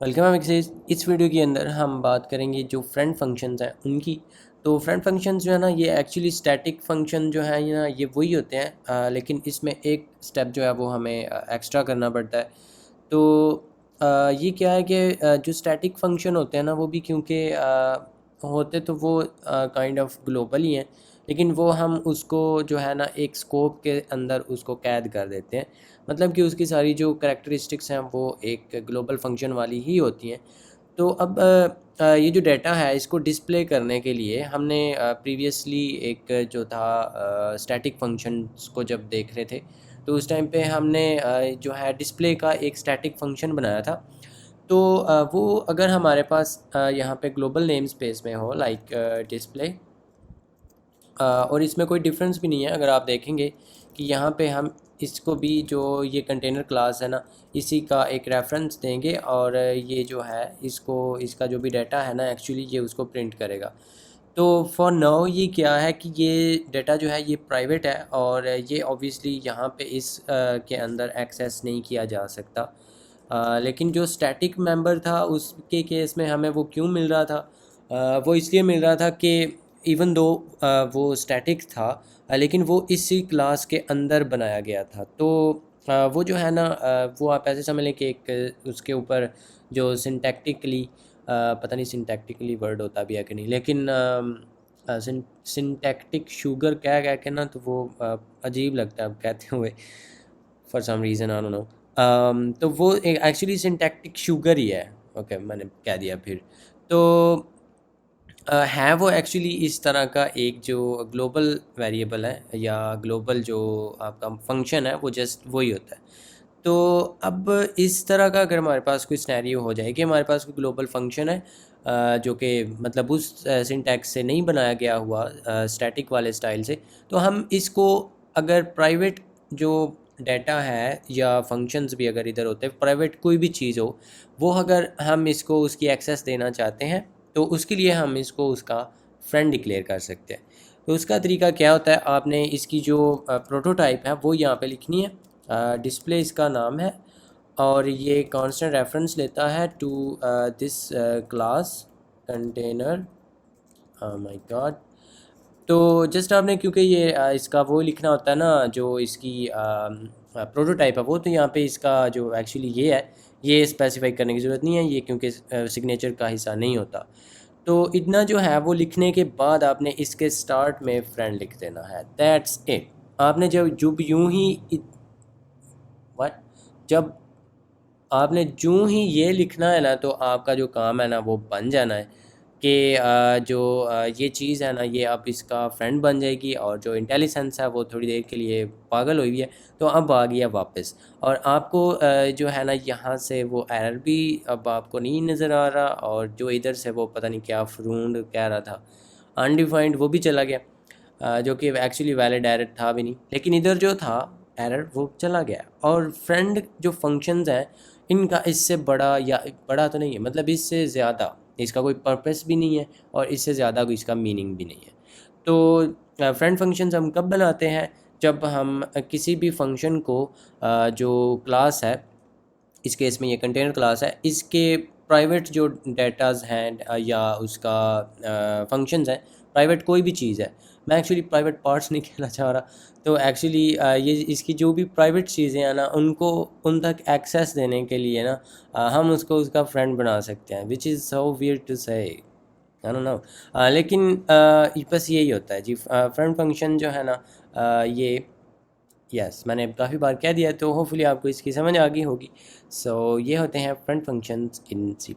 Welcome back से इस video के अंदर हम बात करेंगे जो फ्रेंड फंक्शंस हैं उनकी। तो फ्रेंड फंक्शंस जो है ना ये एक्चुअली स्टैटिक फंक्शन जो है ना ये वही होते हैं, लेकिन इसमें एक स्टेप जो है वो हमें एक्स्ट्रा करना पड़ता है। तो ये क्या है कि जो स्टैटिक फंक्शन होते हैं ना वो भी क्योंकि होते तो वो काइंड ऑफ ग्लोबल ही हैं, लेकिन वो हम उसको जो है ना एक स्कोप के अंदर उसको कैद कर देते हैं। मतलब कि उसकी सारी जो करैक्टरिस्टिक्स हैं वो एक ग्लोबल फंक्शन वाली ही होती हैं। तो अब ये जो डाटा है इसको डिस्प्ले करने के लिए हमने प्रीवियसली एक जो था स्टैटिक फंक्शंस को जब देख रहे थे, तो उस टाइम पे हमने जो है डिस्प्ले का एक स्टैटिक फंक्शन बनाया था। तो वो अगर हमारे पास यहाँ पे ग्लोबल नेम स्पेस में हो लाइक डिस्प्ले, और इसमें कोई डिफरेंस भी नहीं है। अगर आप देखेंगे कि यहाँ पे हम इसको भी जो ये कंटेनर क्लास है ना इसी का एक रेफरेंस देंगे, और ये जो है इसको इसका जो भी डाटा है ना एक्चुअली ये उसको प्रिंट करेगा। तो फॉर नाउ ये क्या है कि ये डाटा जो है ये प्राइवेट है, और ये ऑब्वियसली यहाँ पे इस के अंदर एक्सेस नहीं किया जा सकता। लेकिन जो स्टैटिक मेंबर था उसके केस में हमें वो क्यों मिल रहा था? वो इसलिए मिल रहा था कि इवन दो वो स्टैटिक था, लेकिन वो इसी क्लास के अंदर बनाया गया था। तो वो जो है ना वो आप ऐसे समझ लें कि एक उसके ऊपर जो सिंटैक्टिकली, पता नहीं सिंटैक्टिकली वर्ड होता भी है कि नहीं, लेकिन सिंटैक्टिक शुगर क्या कह के ना तो वो अजीब लगता है अब कहते हुए, for some reason I don't know. तो वो एक्चुअली सिंटैक्टिक शुगर ही है। ओके, मैंने कह दिया फिर। तो है वो एक्चुअली इस तरह का एक जो ग्लोबल वेरिएबल है या ग्लोबल जो आपका फंक्शन है वो जस्ट वही होता है। तो अब इस तरह का अगर हमारे पास कोई सिनेरियो हो जाए कि हमारे पास कोई ग्लोबल फंक्शन है जो कि मतलब उस सिंटैक्स से नहीं बनाया गया हुआ स्टैटिक वाले स्टाइल से, तो हम इसको अगर प्राइवेट जो डाटा है या फंक्शंस भी अगर इधर होते हैं, प्राइवेट कोई भी चीज़ हो, वो अगर हम इसको उसकी एक्सेस देना चाहते हैं तो उसके लिए हम इसको उसका फ्रेंड डिक्लेयर कर सकते हैं। तो उसका तरीका क्या होता है, आपने इसकी जो प्रोटोटाइप है वो यहाँ पे लिखनी है। डिस्प्ले इसका नाम है, और ये कांस्टेंट रेफरेंस लेता है to this class container. My god. तो जस्ट आपने क्योंकि ये इसका वो लिखना होता है ना जो इसकी प्रोटोटाइप है वो, तो यहाँ पे इसका जो एक्चुअली ये है ये स्पेसिफाई करने की ज़रूरत नहीं है, ये क्योंकि सिग्नेचर का हिस्सा नहीं होता। तो इतना जो है वो लिखने के बाद आपने इसके स्टार्ट में फ्रेंड लिख देना है, दैट्स इट। आपने जब जब यूं ही व्हाट जब आपने जूं ही ये लिखना है ना तो आपका जो काम है ना वो बन जाना है कि जो ये चीज़ है ना ये अब इसका फ्रेंड बन जाएगी, और जो इंटेलिजेंस है वो थोड़ी देर के लिए पागल हुई है तो अब आ गया वापस। और आपको जो है ना यहाँ से वो एरर भी अब आपको नहीं नज़र आ रहा, और जो इधर से वो पता नहीं क्या फ्रूंड कह रहा था अनडिफाइंड वो भी चला गया, जो कि एक्चुअली वैलिड एरर था भी नहीं, लेकिन इधर जो था एरर वो चला गया। और फ्रेंड जो फंक्शंस हैं इनका इससे बड़ा, या बड़ा तो नहीं है, मतलब इससे ज़्यादा इसका कोई पर्पस भी नहीं है, और इससे ज़्यादा कोई इसका मीनिंग भी नहीं है। तो फ्रेंड फंक्शंस हम कब बनाते हैं? जब हम किसी भी फंक्शन को जो क्लास है, इस केस में ये कंटेनर क्लास है, इसके प्राइवेट जो डेटाज हैं या उसका फंक्शंस हैं, प्राइवेट कोई भी चीज़ है, मैं एक्चुअली प्राइवेट पार्ट्स नहीं कहना चाह रहा। तो एक्चुअली ये इसकी जो भी प्राइवेट चीज़ें हैं ना उनको उन तक एक्सेस देने के लिए ना हम उसको उसका फ्रेंड बना सकते हैं, which is so weird to say, I don't no. लेकिन बस यही होता है जी। फ्रेंड फंक्शन जो है ना ये, यस मैंने काफ़ी बार कह दिया, तो होपफुली आपको इसकी समझ आ गई होगी। सो ये होते हैं फ्रेंड फंक्शंस इन C++।